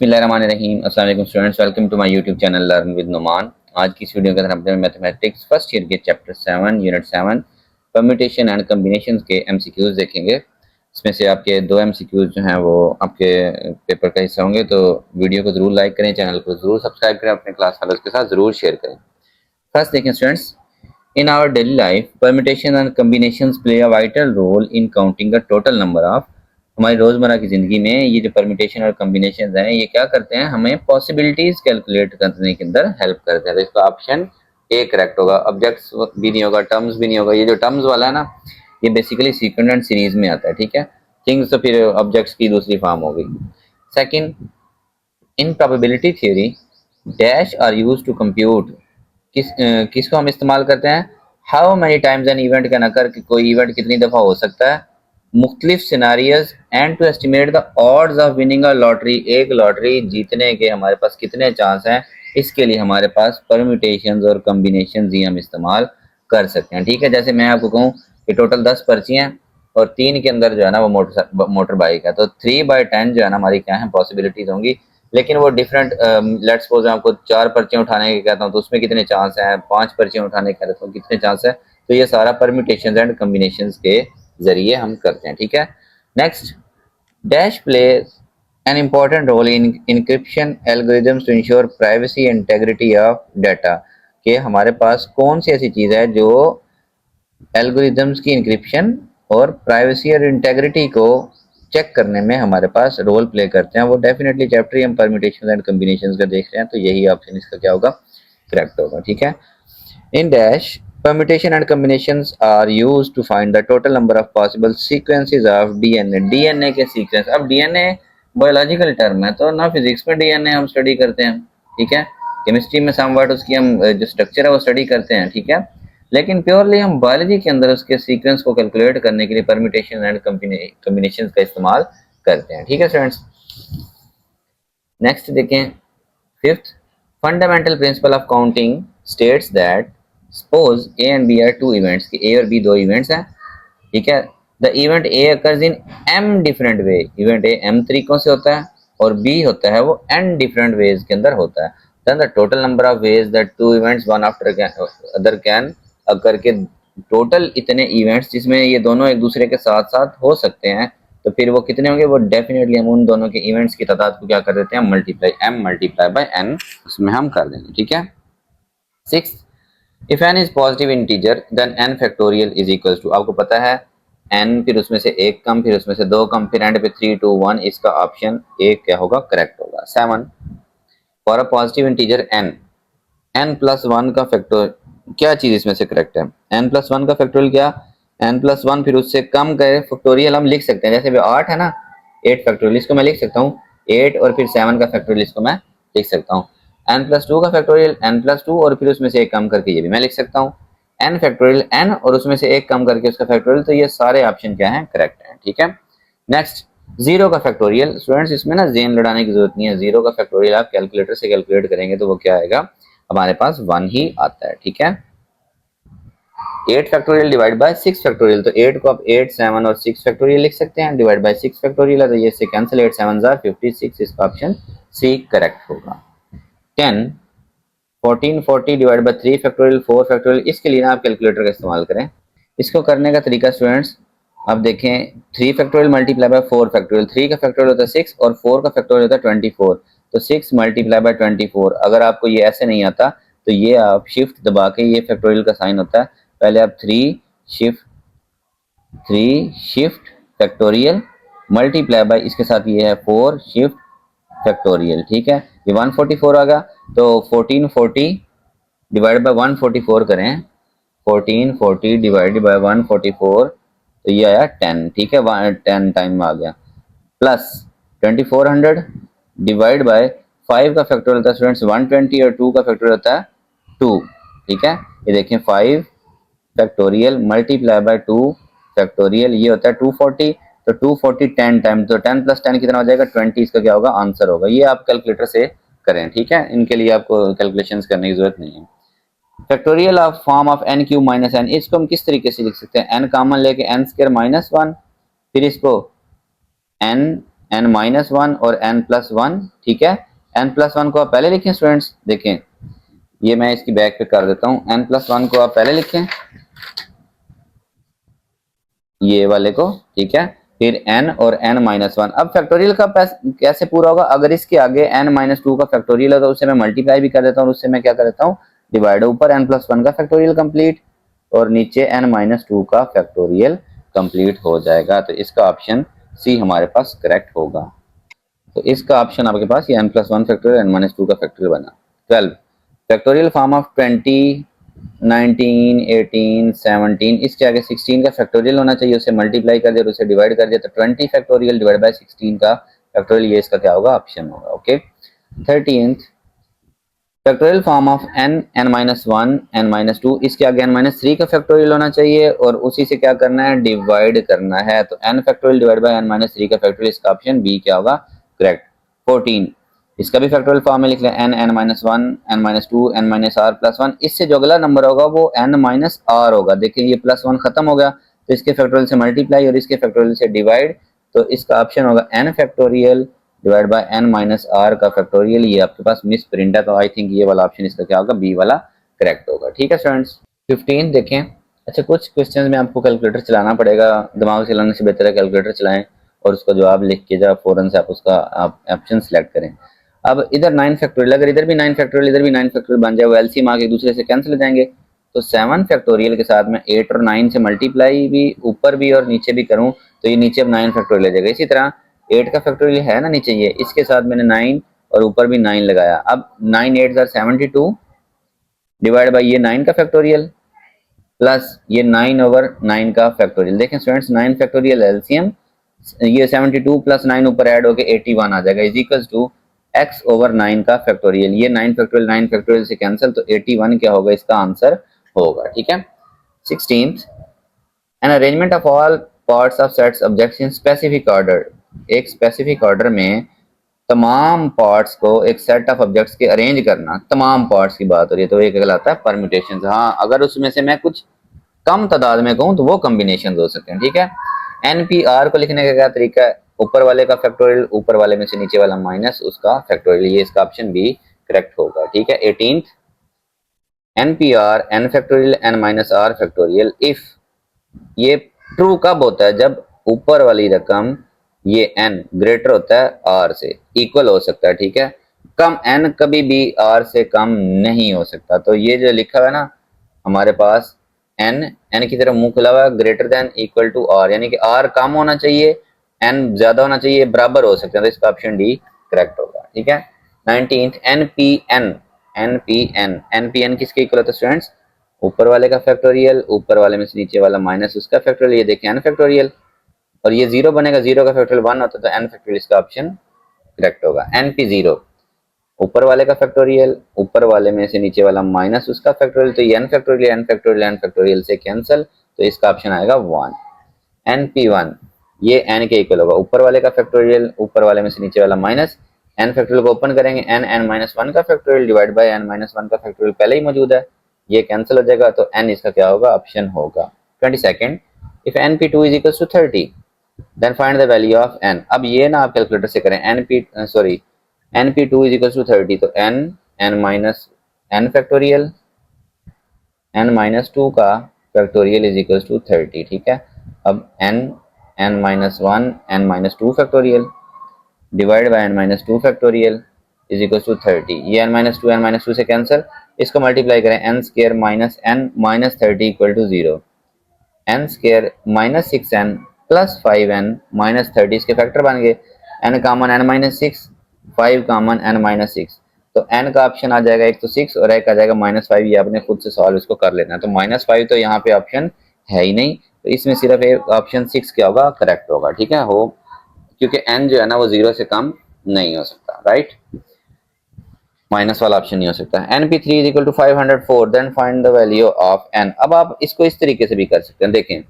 बिस्मिल्लाहिर्रहमानिर्रहीम। अस्सलाम वालेकुम students, welcome to my YouTube channel learn with Numan. आज की इस वीडियो के अंदर हम मैथमेटिक्स फर्स्ट ईयर के chapter 7 unit 7 permutation and combinations के एमसीक्यूज देखेंगे। इसमें से आपके दो एमसीक्यूज जो हैं वो आपके पेपर का हिस्सा होंगे, तो वीडियो को ज़रूर लाइक करें, चैनल को ज़रूर सब्सक्राइब करें, अपने क्लास फेलोज के साथ ज़रूर शेयर करें। फर्स्ट देखें students, in our daily life permutation and combinations play a vital role in counting the total number of. हमारी रोज़मर्रा की ज़िंदगी में ये जो परम्यूटेशन और कॉम्बिनेशन हैं ये क्या करते हैं, हमें पॉसिबिलिटीज़ कैलकुलेट करने के अंदर हेल्प करते हैं। तो इसका ऑप्शन ए करेक्ट होगा। ऑब्जेक्ट्स भी नहीं होगा, टर्म्स भी नहीं होगा। ये जो टर्म्स वाला है ना, ये बेसिकली सीक्वेंस एंड सीरीज में आता है, ठीक है। थिंग्स तो फिर ऑब्जेक्ट्स की दूसरी फॉर्म होगी। Second, in probability theory dash are used to compute. किसको हम इस्तेमाल करते हैं? How many times an event can occur, कि कोई इवेंट कितनी दफ़ा हो सकता है। मुख्तलिफ scenarios and to estimate the odds of winning a lottery, एक लॉटरी जीतने के हमारे पास कितने चांस हैं, इसके लिए हमारे पास परम्यूटेशंस और कॉम्बिनेशंस ही हम इस्तेमाल कर सकते हैं, ठीक है। जैसे मैं आपको कहूँ कि टोटल 10 पर्ची हैं और 3 के अंदर जो है ना वो मोटर बाइक है, तो 3/10 जो है ना हमारी क्या है पॉसिबिलिटीज होंगी। लेकिन वो डिफरेंट, लेट्स सपोज मैं आपको 4 पर्चियाँ उठाने के कहता हूँ तो उसमें कितने चांस हैं, 5 पर्चियाँ उठाने के कहता हूँ कितने चांस है। तो ये सारा परम्यूटेशंस एंड कॉम्बिनेशंस के जरिए हम करते हैं, ठीक है। Next, dash plays an important role in encryption algorithms to ensure privacy and integrity of data. कि हमारे पास कौन सी ऐसी चीज़ है जो एल्गोरिथम्स की इंक्रिप्शन और प्राइवेसी और इंटेग्रिटी को चेक करने में हमारे पास रोल प्ले करते हैं। वो डेफिनेटली चैप्टर हम परम्यूटेशन एंड कॉम्बिनेशंस का देख रहे हैं, तो यही ऑप्शन इसका क्या होगा, करेक्ट होगा, ठीक है। In dash, permutation and combinations are used to find the total number of possible sequences of DNA. DNA के सीक्वेंस, अब DNA बायोलॉजिकल टर्म है, तो ना फिजिक्स में DNA हम स्टडी करते हैं, ठीक है। केमिस्ट्री में समवट उसकी हम जो स्ट्रक्चर है वो स्टडी करते हैं, ठीक है। लेकिन प्योरली हम बायोलॉजी के अंदर उसके सीक्वेंस को कैलकुलेट करने के लिए परम्यूटेशन एंड कॉम्बिनेशन का इस्तेमाल करते हैं, ठीक है स्टूडेंट्स। नेक्स्ट देखें, fifth, fundamental principle of counting states that suppose A and B are two events, कि ए और बी दो इवेंट्स हैं, ठीक है। The event A occurs in m different way, event A m तरीकों से होता है और बी होता है वो एन डिफरेंट वेज के अंदर होता है। Then the total number of ways that two events one after other can occur, के टोटल इतने इवेंट्स जिसमें ये दोनों एक दूसरे के साथ साथ हो सकते हैं, तो फिर वो कितने होंगे, वो डेफिनेटली हम उन दोनों के इवेंट्स की तादाद को क्या कर देते हैं, multiply, m multiply by n उसमें हम कर देंगे, ठीक है। 6, if n is positive integer then n factorial is equal to, आपको पता है n फिर उसमें से एक कम, फिर उसमें से दो कम, फिर एंड पे 3, 2, 1, इसका ऑप्शन ए क्या होगा, करेक्ट होगा। 7, for a positive integer n plus 1 का फैक्टर, क्या चीज इसमें से करेक्ट है, n प्लस 1 का फैक्टोरियल क्या, n प्लस 1 फिर उससे कम का फैक्टोरियल हम लिख सकते हैं। जैसे 8 है ना, 8 फैक्टोरियल इसको मैं लिख सकता हूँ 8, और फिर 7 का फैक्टोरियल इसको मैं लिख सकता हूँ n प्लस 2 का फैक्टोरियल n प्लस 2, और फिर उसमें से एक कम करके ये भी मैं लिख सकता हूँ n फैक्टोरियल n, और उसमें से एक कम करके उसका फैक्टोरियल। तो ये सारे ऑप्शन क्या हैं, करेक्ट हैं, ठीक है। नेक्स्ट, 0 का फैक्टोरियल, स्टूडेंट्स इसमें ना जेन लड़ाने की जरूरत नहीं है। 0 का फैक्टोरियल आप कैलकुलेटर से कैलकुलेट करेंगे तो वो क्या आएगा, हमारे पास 1 ही आता है, ठीक है। 8 फैक्टोरियल डिवाइड बाय 6 फैक्टोरियल, तो 8 को आप 8, 7 और 6 फैक्टोरियल लिख सकते हैं, डिवाइड बाय 6 फैक्टोरियल है तो ये से कैंसिल, 8 7 56, इसका ऑप्शन सी करेक्ट होगा। 10, 14 40 डिवाइड बाय 3 फैक्टोरियल 4 फैक्टोरियल, इसके लिए ना आप कैलकुलेटर का इस्तेमाल करें। इसको करने का तरीका स्टूडेंट्स, आप देखें 3 फैक्टोरियल मल्टीप्लाई बाय 4 फैक्टोरियल, 3 का फैक्टोरियल होता है 6 और 4 का फैक्टोरियल होता है 24, तो 6 मल्टीप्लाई बाय 24। अगर आपको ये ऐसे नहीं आता तो ये आप शिफ्ट दबा के, ये फैक्टोरियल का साइन होता है, पहले आप 3 शिफ्ट फैक्टोरियल मल्टीप्लाई बाय इसके साथ ये है 4 शिफ्ट फैक्टोरियल, ठीक है। ये 144 आ गया, तो 1440 डिवाइड बाय 144 करें, 1440 डिवाइड बाय 144, तो ये आया 10, ठीक है, 10 टाइम आ गया, प्लस 2400 डिवाइड बाय 5 का फैक्टोरियल होता है स्टूडेंट्स 120, और 2 का फैक्टोरियल होता है 2, ठीक है। ये देखें 5 फैक्टोरियल मल्टीप्लाई बाय 2 फैक्टोरियल, ये होता है 240, तो 240 10 टाइम, तो 10 प्लस 10 कितना हो जाएगा, 20, इसका क्या होगा, आंसर होगा। ये आप कैलकुलेटर से करें, ठीक है, इनके लिए आपको कैलकुलेशंस करने की जरूरत नहीं है। Factorial of form of n cube minus n, इसको हम किस तरीके से लिख सकते हैं, n कॉमन लेके n स्क्वायर माइनस 1, फिर इसको n n माइनस वन और n प्लस वन, ठीक है। n प्लस वन को आप पहले लिखें स्टूडेंट्स, देखें ये मैं इसकी बैक पे कर देता हूँ, n प्लस वन को आप पहले लिखें ये वाले को, ठीक है। फिर n और n माइनस वन। अब फैक्टोरियल का कैसे पूरा होगा, अगर इसके आगे n माइनस टू का फैक्टोरियल है तो उससे मैं मल्टीप्लाई भी कर देता हूँ और उससे मैं क्या कर देता हूँ डिवाइड, ऊपर n प्लस वन का फैक्टोरियल कंप्लीट और नीचे n माइनस टू का फैक्टोरियल कंप्लीट हो जाएगा। तो इसका ऑप्शन सी हमारे पास करेक्ट होगा। तो इसका ऑप्शन आपके पास ये n plus one factorial n minus two का फैक्टोरियल बना। 12 फैक्टोरियल फॉर्म ऑफ 20 19 18 17, इसके आगे 16 का फैक्टोरियल होना चाहिए, उसे मल्टीप्लाई कर दिया और उसे डिवाइड कर दिया तो 20 फैक्टोरियल डिवाइड बाय 16 का फैक्टोरियल, ये इसका क्या होगा ऑप्शन होगा। Okay 13th factorial form of n n minus one n minus to, इसके आगे n माइनस थ्री का फैक्टोरियल होना चाहिए और उसी से क्या करना है डिवाइड करना है, तो n factorial divide by n minus three का फैक्टोरियल, इसका ऑप्शन बी क्या होगा करेक्ट। 14 इसका भी फैक्टोरियल फॉर्म में लिख लें n n minus one n minus two n minus r plus one, इससे जो अगला नंबर होगा वो n माइनस आर होगा। देखिए ये प्लस वन खत्म हो गया तो इसके फैक्टोरियल से मल्टीप्लाई और इसके फैक्टोरियल से डिवाइड, तो इसका ऑप्शन होगा n factorial divide by n minus r का फैक्टोरियल। ये आपके पास मिस प्रिंट है तो आई थिंक ये वाला ऑप्शन इसका क्या होगा बी वाला करेक्ट होगा। ठीक है स्टूडेंट्स 15 देखें। अच्छा कुछ क्वेश्चंस में आपको कैलकुलेटर चलाना पड़ेगा, दिमाग चलाने से बेहतर है कैलकुलेटर चलाएं और उसका जवाब लिख के जब फौरन से आप उसका ऑप्शन सेलेक्ट करें। अब इधर 9 फैक्टोरियल, अगर इधर भी 9 फैक्टोरियल इधर भी 9 फैक्टोरियल बन जाए, वो एलसीएम आके एक दूसरे से कैंसिल हो जाएंगे, तो 7 फैक्टोरियल के साथ मैं 8 और 9 से मल्टीप्लाई भी ऊपर भी और नीचे भी करूं तो ये नीचे अब 9 फैक्टोरियल ले जाएगा। इसी तरह 8 का फैक्टोरियल है ना नीचे, ये इसके साथ मैंने 9 और ऊपर भी 9 लगाया। अब 9 8 72 डिवाइड बाई ये 9 का फैक्टोरियल प्लस ये 9 ओवर 9 का फैक्टोरियल। देखें स्टूडेंट्स 9 फैक्टोरियल एलसीएम, ये 72 प्लस 9 ऊपर ऐड होके 81 आ जाएगा is equal to x over 9 का फैक्टोरियल। ये 9 फैक्टोरियल से कैंसिल तो 81 क्या होगा इसका आंसर होगा। ठीक है 16th an arrangement of all parts of sets objects in specific order, एक स्पेसिफिक ऑर्डर में तमाम पार्ट्स को एक सेट ऑफ ऑब्जेक्ट्स के अरेंज करना, तमाम पार्ट्स की बात हो रही है तो एक कहलाता है परम्यूटेशन। हाँ अगर उसमें से मैं कुछ कम तादाद में कहूँ तो वो कॉम्बिनेशन हो सकते हैं। ठीक है एनपीआर को लिखने का क्या तरीका है, ऊपर वाले का फैक्टोरियल ऊपर वाले में से नीचे वाला माइनस उसका फैक्टोरियल, ये इसका ऑप्शन बी करेक्ट होगा। ठीक है 18th nPr n factorial n minus r factorial if, ये ट्रू कब होता है जब ऊपर वाली रकम ये n ग्रेटर होता है r से, इक्वल हो सकता है। ठीक है कम n कभी भी r से कम नहीं हो सकता, तो ये जो लिखा हुआ है ना हमारे पास n की तरफ मुंह खुला हुआ है greater than equal to r, यानी कि r कम होना चाहिए n ज्यादा होना चाहिए, बराबर हो सकते हैं, तो इसका ऑप्शन डी करेक्ट होगा। ठीक है 19th एनपीएन किसके इक्वल होता है स्टूडेंट्स, ऊपर वाले का फैक्टोरियल ऊपर वाले में से नीचे वाला माइनस उसका फैक्टोरियल, ये देखिए n फैक्टोरियल और ये जीरो बनेगा, जीरो का फैक्टोरियल 1 होता है तो n फैक्टोरियल इसका ऑप्शन करेक्ट होगा। np0 ऊपर वाले का फैक्टोरियल ऊपर वाले में से नीचे वाला माइनस उसका फैक्टोरियल, तो ये n फैक्टोरियल से कैंसिल तो इसका ऑप्शन आएगा 1। np1 ये n के इक्वल होगा, ऊपर वाले का फैक्टोरियल ऊपर वाले में से नीचे वाला माइनस, n फैक्टोरियल को ओपन करेंगे n माइनस वन का factorial divide by n minus one का फैक्टोरियल पहले ही मौजूद है, ये कैंसिल हो जाएगा तो n इसका क्या होगा ऑप्शन होगा। 22nd if np2 is equal to 30 then find the value of n। अब ये ना आप कैलकुलेटर से करें np2 इज इक्वल टू 30 तो n minus n factorial n minus two का फैक्टोरियल इज इक्वल टू 30। ठीक है अब n minus one n minus two factorial divide by n minus two factorial is equal to 30, ये n minus two से cancel, इसको multiply करें n square minus n minus 30 equal to 0, n square minus 6n plus 5n minus 30 इसके factor बन गए, n common n minus 6 5 common n minus 6, तो n का option आ जाएगा एक तो 6 और एक आ जाएगा माइनस 5, ये आपने खुद से सॉल्व इसको कर लेना है, तो माइनस 5 तो यहाँ पे ऑप्शन है ही नहीं, तो इसमें सिर्फ एक ऑप्शन 6 क्या होगा करेक्ट होगा। ठीक है हो क्योंकि n जो है ना वो 0 से कम नहीं हो सकता, राइट माइनस वाला ऑप्शन नहीं हो सकता। np3 is equal to 504 then find the value of n। अब आप इसको इस तरीके से भी कर सकते हैं, देखें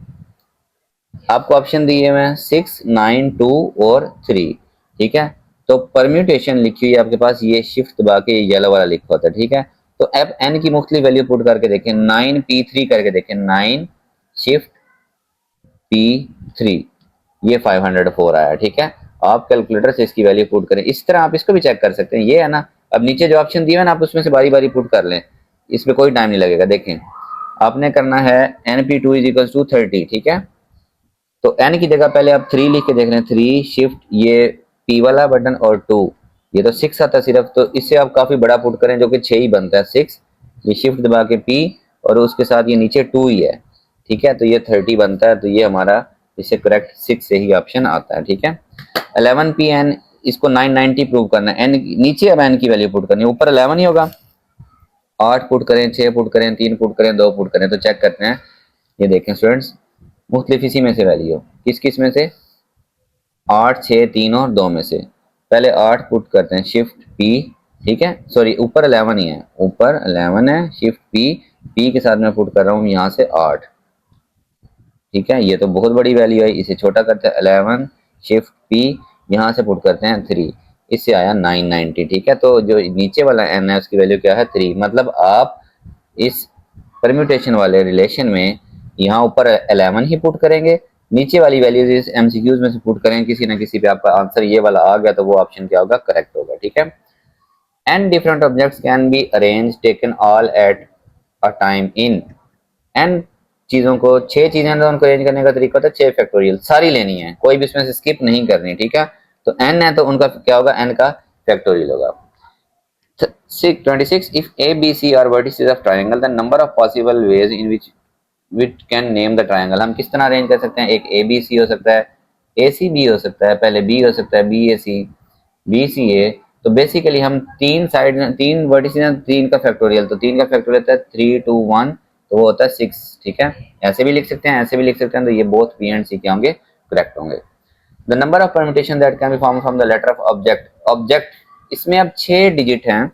आपको ऑप्शन दिए हुए हैं 6 9 2 और 3। ठीक है तो परम्यूटेशन लिखी हुई है आपके पास, ये शिफ्ट दबा के येलो वाला लिखा होता है। ठीक है तो अब n की मुख्तलिफ वैल्यू पुट करके देखें, 9p3 करके देखें, 9 शिफ्ट p3 ये 504 आया। ठीक है आप कैलकुलेटर से इसकी वैल्यू पुट करें। इस तरह आप इसको भी चेक कर सकते हैं, ये है ना। अब नीचे जो ऑप्शन दिए है ना, आप उसमें से बारी बारी पुट कर लें, इसमें कोई टाइम नहीं लगेगा। देखें, आपने करना है NP2 इज इक्वल टू 30, ठीक है। तो n की जगह पहले आप 3 लिख के देख रहे हैं, 3 शिफ्ट ये P वाला बटन और 2, ये तो 6 आता है सिर्फ, तो इससे आप काफी बड़ा पुट करें जो कि 6 ही बनता है, 6, ये शिफ्ट दबा के P और उसके साथ ये नीचे 2 ही है, ठीक है। तो ये 30 बनता है, तो ये हमारा इससे करेक्ट 6 से ही ऑप्शन आता है, ठीक है। 11PN, इसको 990 प्रूव करना है, n नीचे अब n की वैल्यू पुट करनी है, ऊपर 11 ही होगा। 8 पुट करें, 6 पुट करें, 3 पुट करें, 2 पुट करें, तो चेक करते हैं। ये देखें स्टूडेंट्स, मुख्तलिफ इसी में से वैल्यू, किस किस में से, 8, 6, 3 और 2 में से। पहले 8 पुट करते हैं, शिफ्ट P, ठीक है, सॉरी ऊपर 11 ही है, ऊपर 11 है, शिफ्ट P के साथ मैं पुट कर रहा हूँ यहाँ से 8, ठीक है। ये तो बहुत बड़ी वैल्यू है, इसे छोटा करते हैं, 11 शिफ्ट P, यहाँ से पुट करते हैं 3, इससे आया 990, ठीक है। तो जो नीचे वाला n है उसकी वैल्यू क्या है, 3। मतलब आप इस परम्यूटेशन वाले रिलेशन में यहाँ ऊपर 11 ही पुट करेंगे, नीचे वाली वैल्यूज इस MCQs में से पुट करेंगे, किसी ना किसी पे आपका आंसर ये वाला आ गया तो वो ऑप्शन क्या होगा, करेक्ट होगा, ठीक है। n different objects can be arranged taken all at a time in, n चीजों को, 6 चीजें हैं तो उनको अरेंज करने का तरीका होता है 6 फैक्टोरियल, सारी लेनी है, कोई भी इसमें से स्किप नहीं करनी, ठीक है। तो n है तो उनका क्या होगा, n का फैक्टोरियल होगा। 26, if A, B, C are vertices of triangle, the number of possible ways in which can name the triangle, हम किस तरह अरेंज कर सकते हैं, एक ABC हो सकता है, ACB हो सकता है, पहले B हो सकता है, BAC, BCA। तो बेसिकली हम तीन साइड, तीन वर्टिसेस हैं, 3 का फैक्टोरियल, तो 3 का फैक्टोरियल होता है 3, 2, 1, तो वो होता है 6, ठीक है। ऐसे भी लिख सकते हैं, ऐसे भी लिख सकते हैं, तो ये बोथ B एंड C क्या होंगे, करेक्ट होंगे। The number of permutation that can be form from the letter of object, object इसमें अब 6 डिजिट हैं,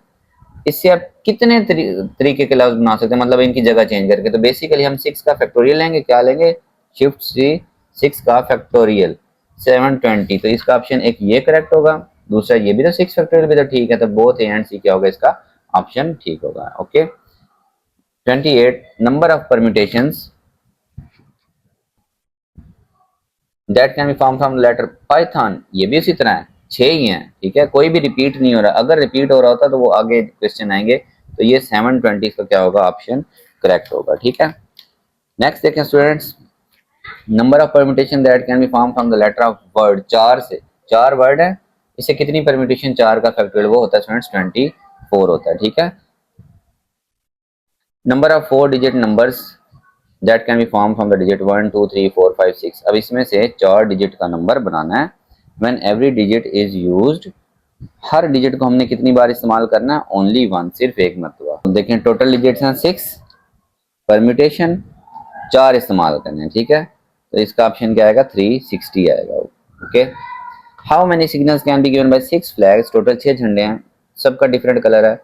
इससे आप कितने तरीके के लफ्ज बना सकते हैं, मतलब इनकी जगह चेंज करके। तो बेसिकली हम 6 का फैक्टोरियल लेंगे, क्या लेंगे, शिफ्ट C, 6 का फैक्टोरियल 720, तो इसका ऑप्शन एक ये करेक्ट होगा, दूसरा ये भी तो 6 फैक्टोरियल भी तो ठीक है, तो बोथ A एंड C क्या होगा, इसका ऑप्शन ठीक होगा, okay. 28, number of permutations that can be form from letter Python, ये भी इसी तरह है, 6 ही हैं, ठीक है, कोई भी रिपीट नहीं हो रहा, अगर रिपीट हो रहा होता तो वो आगे क्वेश्चन आएंगे, तो ये 720 का क्या होगा, ऑप्शन करेक्ट होगा, ठीक है। नेक्स्ट देखें students, number of permutation that can be form from the letter of word, 4 से, 4 वर्ड है, इससे कितनी परम्यूटेशन, 4 का फैक्टोरियल वो होता है स्टूडेंट्स 24 होता है, ठीक है। Number of 4 digit numbers that can be form from the digit 1, 2, 3, 4, 5, 6, अब इसमें से 4 डिजिट का नंबर बनाना है। When every digit is used, her digit को हमने कितनी बार इस्तेमाल करना है, ओनली 1, सिर्फ एक मरतबा। तो देखें टोटल डिजिट्स हैं 6, परम्यूटेशन 4 इस्तेमाल करने हैं, ठीक है। तो इसका ऑप्शन क्या आएगा, 360 आएगा, okay. How many signals can be given by 6 flags, total 6 झंडे हैं, सबका डिफरेंट कलर है,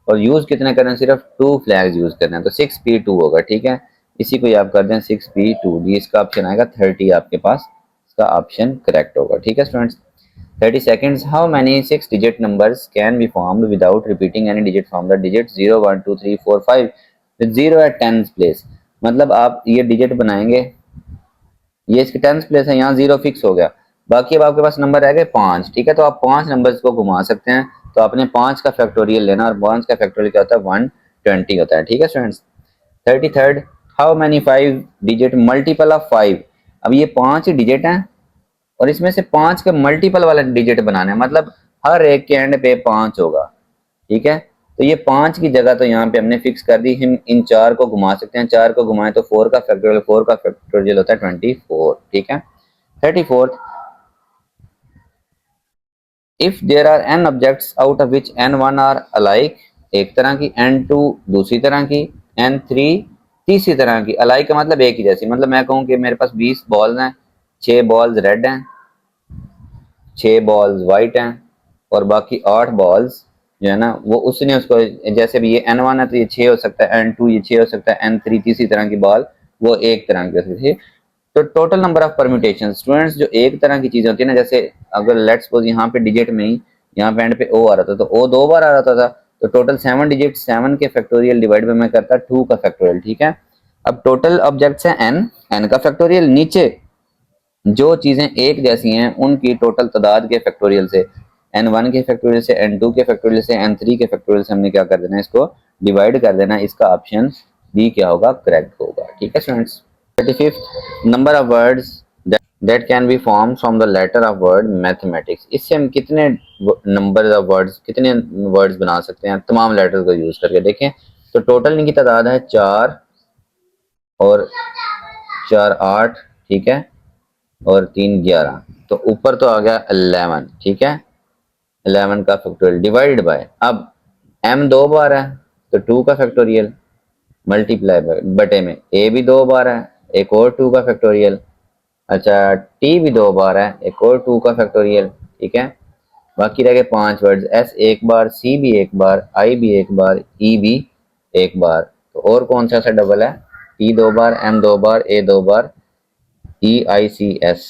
और यूज कितने करना है, सिर्फ 2 फ्लैग्स यूज करना है, तो 6P2 होगा, ठीक है। इसी को आप कर दें 6P2, जी इसका ऑप्शन आएगा 30 आपके पास, इसका ऑप्शन करेक्ट होगा, ठीक है students. 30 seconds, how many 6 digit numbers can be formed without repeating any digit from the digit 0, 1, 2, 3, 4, 5 with 0 at 10th place, मतलब आप ये डिजिट बनाएंगे, ये इसके 10th प्लेस है, यहाँ 0 फिक्स हो गया, बाकी अब आपके पास नंबर रह गए 5, ठीक है। तो आप 5 नंबर्स को घुमा सकते हैं, तो आपने 5 का फैक्टोरियल लेना, और 5 का फैक्टोरियल क्या होता है, 120 होता है, ठीक है students. 33rd, how many 5 digit multiple of 5, अब ये 5 डिजिट हैं और इसमें से 5 के मल्टीपल वाला डिजिट बनाना है, मतलब हर एक के एंड पे 5 होगा, ठीक है। तो ये 5 की जगह तो यहाँ पे हमने फिक्स कर दी, हम इन 4 को घुमा सकते हैं, 4 को घुमाएं तो 4 का फैक्टोरियल होता है 24, ठीक है। 34th, if there are n objects out of which n1 are alike, एक तरह की, n2 दूसरी तरह की, n3 तीसरी तरह की, अलाइक का मतलब एक ही जैसी, मतलब मैं कहूँ कि मेरे पास 20 बॉल्स हैं, 6 बॉल्स रेड हैं, 6 बॉल्स वाइट हैं, और बाकी 8 बॉल्स जो है ना वो उसने उसको, जैसे भी ये n1 है तो ये 6 हो सकता है, n2 ये 6 हो सकता है, n3 तीसरी तरह की बॉल वो एक तरह की हो सकती है। तो total number of permutation students, जो एक तरह की चीज होती है ना, जैसे अगर लेट्स सपोज यहाँ पे डिजिट में ही, यहाँ पे एंड पे O आ रहा था, तो O 2 बार आ रहा था, तो टोटल 7 डिजिट, 7 के फैक्टोरियल डिवाइड में मैं करता 2 का फैक्टोरियल, ठीक है। अब टोटल ऑब्जेक्ट्स हैं n का फैक्टोरियल, नीचे जो चीज़ें एक जैसी हैं उनकी टोटल तादाद के फैक्टोरियल से, n1 के फैक्टोरियल से, n2 के फैक्टोरियल से, n3 के फैक्टोरियल से हमने क्या कर देना है, इसको डिवाइड कर देना। इसका ऑप्शन बी क्या होगा, करेक्ट होगा। ठीक है students. 35th, number of words that can be form from the letter of word mathematics. इससे हम कितने नंबर ऑफ वर्ड्स, कितने वर्ड्स बना सकते हैं तमाम लेटर्स को यूज करके। देखें तो टोटल इनकी तादाद है 4 और 4 8, ठीक है, और 3 11। तो ऊपर तो आ गया 11, ठीक है, 11 का फैक्टोरियल डिवाइडेड बाय, अब m 2 बार है तो 2 का फैक्टोरियल मल्टीप्लाई बाय बटे में a भी 2 बार है, एक और 2 का फैक्टोरियल। अच्छा t भी 2 बार है, एक और 2 का फैक्टोरियल। ठीक है, बाकी रह गए 5 वर्ड्स, s एक बार, c भी एक बार, i भी एक बार, e भी एक बार। तो और कौन सा डबल है, t 2 bar, m 2 bar, a 2 bar, e i c s,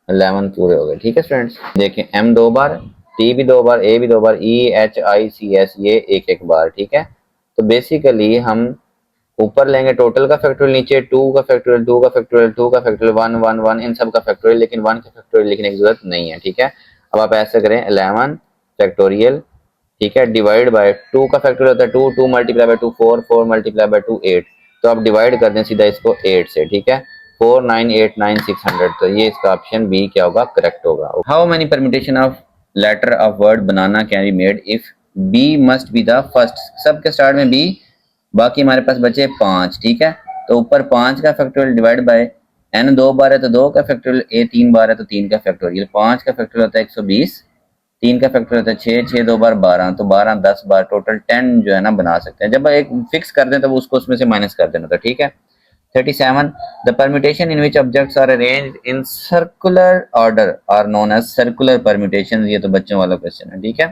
11 पूरे हो गए। ठीक है स्टूडेंट्स, देखें m 2 बार, t भी 2 बार, a भी 2 बार, e h i c s ये एक एक बार। ठीक है, तो बेसिकली हम ऊपर लेंगे टोटल का फैक्टोरियल, नीचे 2 का फैक्टोरियल, 2 का फैक्टोरियल, 2 का फैक्टोरियल, 1 1 1 इन सब का फैक्टोरियल, लेकिन 1 का फैक्टोरियल लिखने की जरूरत नहीं है। ठीक है, अब आप ऐसे करें 11 फैक्टोरियल, ठीक है, डिवाइड बाय 2 का फैक्टोरियल होता है 2, 2 मल्टीप्लाई बाय 2 4, 4 मल्टीप्लाई बाय 2 8। तो आप डिवाइड कर दें सीधा इसको 8 से। ठीक है, 4 9 8 9 600। तो ये इसका ऑप्शन बी क्या होगा, करेक्ट होगा। How many permutation of letter of word बनाना can be made if B must be the first. सबके स्टार्ट में बी, बाकी हमारे पास बचे 5। ठीक है, तो ऊपर 5 का फैक्टोरियल डिवाइड बाय n 2 बार है तो 2 का फैक्टोरियल, a 3 बार है तो 3 का फैक्टोरियल, 5 का फैक्टोरियल होता है 120, 3 का फैक्टोरियल होता है 6, 6 2 बार 12, तो 12 10 बार, टोटल 10 जो है ना बना सकते हैं। जब एक फिक्स कर दें तो उसको उसमें से माइनस कर देना था। ठीक है, 37, the permutation in which objects are arranged in circular order are known as circular permutation. ये तो बच्चों वाला क्वेश्चन है। ठीक है,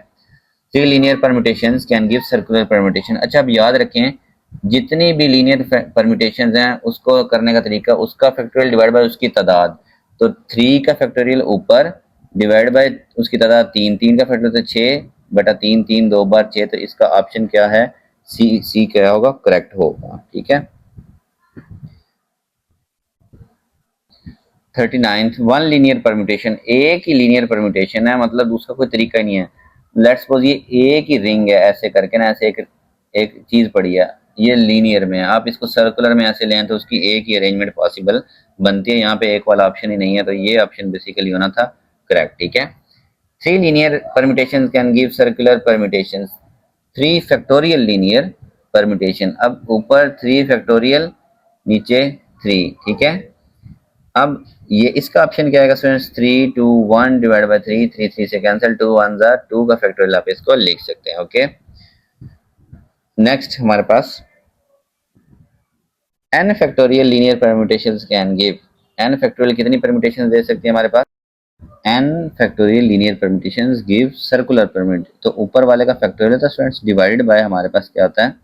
three linear permutations can give circular permutation. अच्छा अब याद रखें, जितनी भी लीनियर परम्यूटेशंस हैं उसको करने का तरीका, उसका फैक्टोरियल डिवाइड बाय उसकी तादाद। तो 3 का फैक्टोरियल ऊपर डिवाइड बाय उसकी तादाद 3, 3 का फैक्टोरियल 6 बटा 3, 3 2 बार 6। तो इसका ऑप्शन क्या है, सी क्या होगा, करेक्ट होगा। ठीक है, 39th, वन लीनियर परम्यूटेशन, एक ही लीनियर परम्यूटेशन है, मतलब दूसरा कोई तरीका ही नहीं है। लेट्स सपोज ये एक ही रिंग है, ऐसे करके ना, ऐसे एक एक चीज पड़ी है, ये लीनियर में है, आप इसको सर्कुलर में ऐसे लें तो उसकी एक ही अरेंजमेंट पॉसिबल बनती है। यहाँ पे एक वाला ऑप्शन ही नहीं है, तो ये ऑप्शन बेसिकली होना था करेक्ट। ठीक है, three linear permutation can give circular permutation, 3 factorial linear permutation. अब ऊपर 3 फैक्टोरियल, नीचे 3। ठीक है, अब ये इसका ऑप्शन क्या आएगा स्टूडेंट्स, 3 2 1 डिवाइड बाय 3, 3 3 से कैंसिल, 2 1 जा 2 का फैक्टोरियल आप इसको लिख सकते हैं। ओके, नेक्स्ट हमारे पास n factorial linear permutations can give, n factorial कितनी परम्यूटेशंस दे सकती है हमारे पास, n factorial linear permutations give circular permute. तो ऊपर वाले का फैक्टोरियल था स्टूडेंट्स, डिवाइडेड बाय हमारे पास क्या होता है,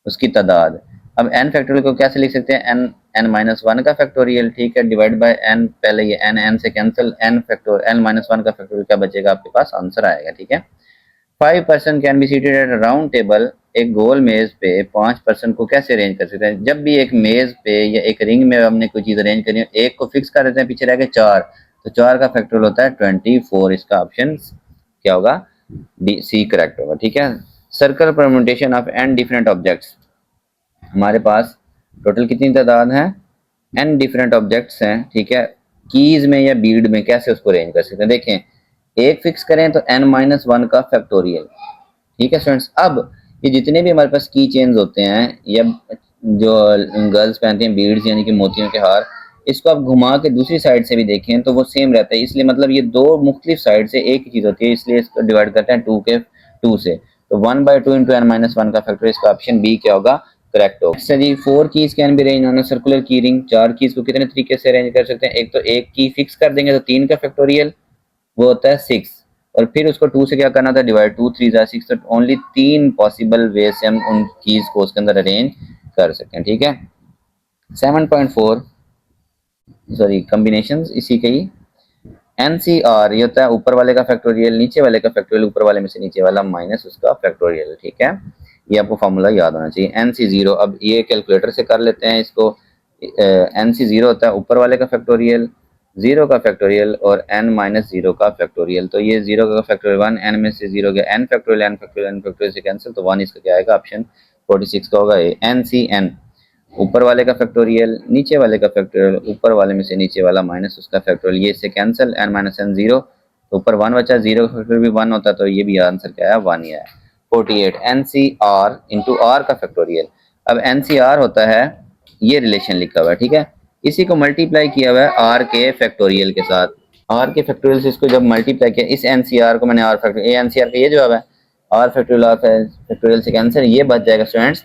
उसकी तादाद। अब n फैक्टोरियल को कैसे लिख सकते हैं, n n माइनस वन का फैक्टोरियल, ठीक है, डिवाइड बाय n, पहले ये n n से cancel, n factorial n minus one का फैक्टोरियल क्या बचेगा आपके पास, आंसर आएगा। ठीक है, 5 person can be seated at round table, एक गोल मेज पे 5 पर्सन को कैसे अरेंज कर सकते हैं। जब भी एक मेज पे या एक रिंग में हमने कोई चीज अरेंज करनी है, एक को फिक्स कर देते हैं, पीछे रह गए 4, तो 4 का फैक्टोरियल होता है 24। इसका ऑप्शन क्या होगा, डी सी करेक्ट होगा। ठीक है, circle permutation of n different objects, हमारे पास टोटल कितनी तादाद है, n डिफरेंट ऑब्जेक्ट्स हैं। ठीक है, कीज में या बीड में कैसे उसको अरेंज कर सकते हैं, देखें एक फिक्स करें तो n माइनस वन का फैक्टोरियल। ठीक है स्टूडेंट्स, अब ये जितने भी हमारे पास की चेन्स होते हैं या जो गर्ल्स पहनती हैं बीड्स यानी कि मोतियों के हार, इसको आप घुमा के दूसरी साइड से भी देखें तो वो सेम रहता है। इसलिए मतलब ये दो मुख्तलिफ साइड से एक ही चीज होती है, इसलिए इसको डिवाइड करते हैं 2 से। तो 1/2 इंटू n माइनस वन का फैक्टोरियल, इसका ऑप्शन बी क्या होगा, करेक्ट होगा। जी 4 keys can be arrange on a circular की रिंग, 4 कीज को कितने तरीके से अरेंज कर सकते हैं, एक तो एक की फिक्स कर देंगे तो 3 का फैक्टोरियल वो होता है 6, और फिर उसको 2 से क्या करना था, डिवाइड, 2 3 जा 6। तो ओनली 3 पॉसिबल वे से हम उन कीज को उसके अंदर अरेंज कर सकते हैं। ठीक है, 7.4 सॉरी कॉम्बिनेशंस इसी के ही, NCR ये होता है ऊपर वाले का फैक्टोरियल, नीचे वाले का फैक्टोरियल, ऊपर वाले में से नीचे वाला माइनस उसका फैक्टोरियल। ठीक है, ये आपको फॉर्मूला याद होना चाहिए। NC0, अब ये कैलकुलेटर से कर लेते हैं इसको। NC0 होता है ऊपर वाले का फैक्टोरियल 0 का फैक्टोरियल और n माइनस 0 का फैक्टोरियल। तो ये 0 का फैक्टोरियल 1, n में से 0 गया n factorial, n factorial, n factorial से कैंसिल, तो 1 इसका क्या आएगा, ऑप्शन 46 का होगा ए। NCN, ऊपर वाले का फैक्टोरियल, नीचे वाले का फैक्टोरियल, ऊपर वाले में से नीचे वाला माइनस उसका फैक्टोरियल, ये इससे कैंसिल, n माइनस n 0, तो ऊपर 1 बचा, 0 का फैक्टोरियल भी 1 होता, तो ये भी आंसर क्या आया, 1 ही आया। 48 NCR इंटू आर का फैक्टोरियल। अब NCR होता है, ये रिलेशन लिखा हुआ है, ठीक है, इसी को मल्टीप्लाई किया हुआ है आर के फैक्टोरियल के साथ। आर के फैक्टोरियल से इसको जब मल्टीप्लाई किया, इस एनसीआर को मैंने आर फैक्टोरियल, ये एनसीआर का ये जवाब है, आर फैक्टोरियल आर फैक्टोरियल से कैंसिल, ये बच जाएगा स्टूडेंट्स,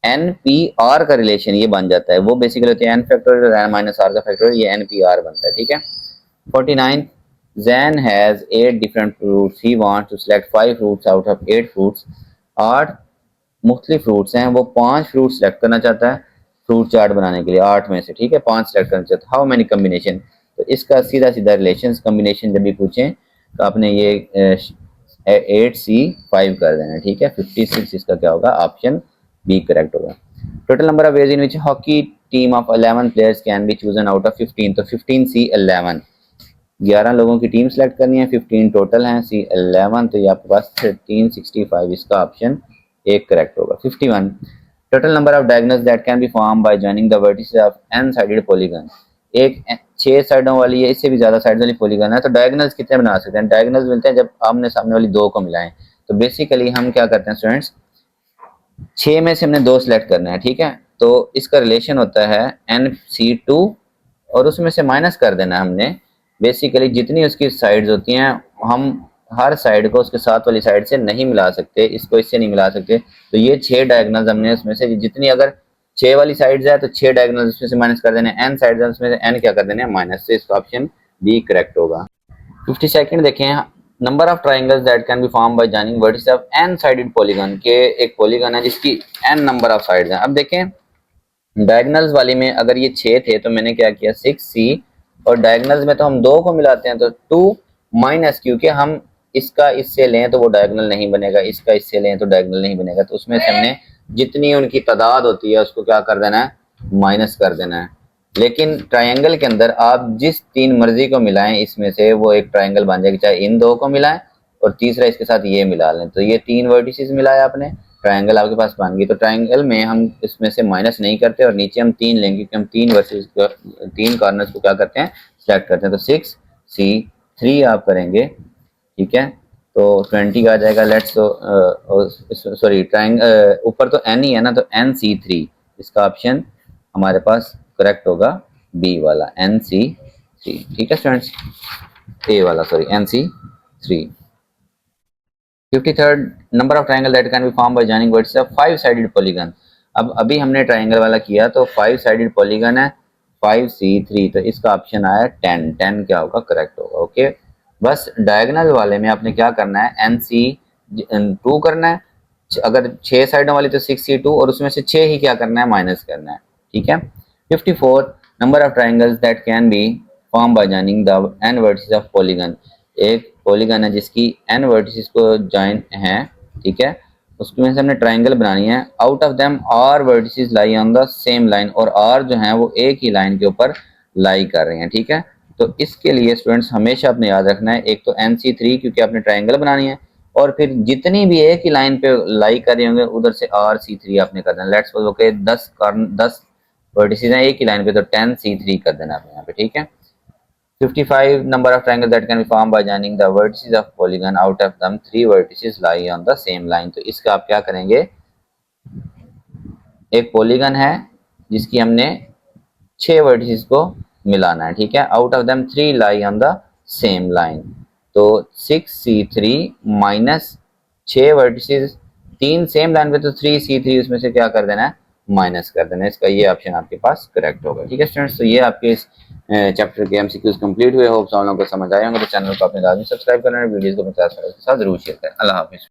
एन पी आर का रिलेशन ये बन जाता है, वो बेसिकली होती है n factorial n minus r का फैक्टोरियल, ये एन पी आर बनता है, ठीक है। 49 Zan has 8 different fruits. He wants to select 5 fruits out of 8 fruits. 8 मुख्तलिफ फ्रूट्स हैं, वो 5 फ्रूट सेलेक्ट करना चाहता है फ्रूट चार्ट बनाने के लिए, 8 में से, ठीक है, 5 सेलेक्ट करना चाहता है। हाउ मेनी कम्बिनेशन, तो इसका सीधा सीधा रिलेशन, कम्बिनेशन जब भी पूछें तो आपने ये 8C5 कर देना है, ठीक है। 56 इसका क्या होगा, ऑप्शन बी करेक्ट होगा। Total number of ways in which hockey team of 11 players can be chosen out of 15, तो 15C11, 11 लोगों की टीम सेलेक्ट करनी है, 15 टोटल हैं, C11, तो ये आपके पास 1365 इसका ऑप्शन एक करेक्ट होगा। 51 total number of diagonals that can be form by joining the vertices of n sided polygon, एक 6 साइडों वाली है, इससे भी ज्यादा साइड वाली पॉलीगन है, तो डायगोनल्स कितने बना सकते हैं, डायगोनल्स मिलते हैं जब आमने सामने वाली 2 को मिलाएं। तो बेसिकली हम क्या करते हैं स्टूडेंट्स, 6 में से हमने 2 सेलेक्ट करना है, ठीक है, तो इसका रिलेशन होता है NC2 और उसमें से माइनस कर देना है हमने, बेसिकली जितनी उसकी साइड्स होती हैं, हम हर साइड को उसके साथ वाली साइड से नहीं मिला सकते, इसको इससे नहीं मिला सकते, तो ये 6 डायगोनल्स हमने उसमें से जितनी, अगर 6 वाली साइड्स है तो 6 डायगोनल्स उसमें से माइनस कर देने, n साइड्स है उसमें से n क्या कर देने, माइनस, से इसका ऑप्शन बी करेक्ट होगा। 52 देखें, number of triangles that can be form by joining vertices of n sided polygon, के एक पॉलीगन है जिसकी n नंबर ऑफ साइड्स हैं। अब देखें डायगोनल्स वाली में अगर ये 6 थे तो मैंने क्या किया 6C, और डायगोनल्स में तो हम 2 को मिलाते हैं, तो 2 माइनस, क्योंकि हम इसका इससे लें तो वो डायगोनल नहीं बनेगा, इसका इससे लें तो डायगोनल नहीं बनेगा, तो उसमें से हमने जितनी उनकी तादाद होती है उसको क्या कर देना है, माइनस कर देना है। लेकिन ट्रायंगल के अंदर आप जिस 3 मर्जी को मिलाएं इसमें से वो एक ट्रायंगल बन जाएगा, चाहे इन 2 को मिलाएं और तीसरा इसके साथ ये मिला लें, तो ये 3 वर्टिसेस मिलाया आपने, ट्रायंगल आपके पास बन गई। तो ट्रायंगल में हम इसमें से माइनस नहीं करते और नीचे हम 3 लेंगे, क्योंकि हम 3 वर्सेस 3 कॉर्नर्स को क्या करते हैं, सेलेक्ट करते हैं, तो 6C3 आप करेंगे, ठीक है, तो 20 का आ जाएगा। लेट्स सॉरी ट्रायंगल ऊपर तो n ही है ना, तो NC3 इसका ऑप्शन हमारे पास करेक्ट होगा, बी वाला NC3, ठीक है स्टूडेंट्स, ए वाला sorry NC3। 53 number of triangle that can be form by joining words of 5 sided polygon. अब अभी हमने ट्रायंगल वाला किया तो 5 साइडेड पॉलीगन है, 5C3, तो इसका ऑप्शन आया 10, 10 क्या होगा, करेक्ट होगा, ओके। बस डायगोनल वाले में आपने क्या करना है, NC2 करना है, अगर 6 साइडों वाली तो 6C2, और उसमें से 6 ही क्या करना है, माइनस करना है, ठीक है। 54 number of triangles that can be form by joining the n vertices of polygon, एक पॉलीगन है जिसकी n वर्टिसेस को जॉइन है, ठीक है, उसमें से हमने ट्रायंगल बनानी है, out of them are vertices lie on the same line, और आर जो है वो एक ही लाइन के ऊपर लाई कर रहे हैं, ठीक है। तो इसके लिए स्टूडेंट्स हमेशा आपने याद रखना है, एक तो NC3 क्योंकि आपने ट्रायंगल बनानी है, और फिर जितनी भी एक ही लाइन पे लाई कर रहे होंगे उधर से RC3 आपने कर देना। लेट्स सपोज ओके 10 वर्टिसेस हैं एक ही लाइन पे, तो 10C3 कर देना आपने यहाँ पे, ठीक है। 55 number of triangles that can be formed by joining the vertices of polygon, out of them 3 vertices lie on the same line, तो इसका आप क्या करेंगे, एक पॉलीगन है जिसकी हमने 6 वर्टिसेस को मिलाना है, ठीक है, out of them 3 lie on the same line, तो 6C3 minus 6 vertices, 3 same line पे, तो 3C3 उसमें से क्या कर देना है, माइनस कर देना है, इसका ये ऑप्शन आपके पास करेक्ट होगा, ठीक है स्टूडेंट्स। तो ये आपके इस चैप्टर के एमसीक्यूज कंप्लीट हुए, होप आप लोगों को समझ आए होंगे, तो चैनल को अपने लाजमी सब्सक्राइब करना है, वीडियोस को अपने साथ जरूर शेयर करें। अल्लाह हाफिज़।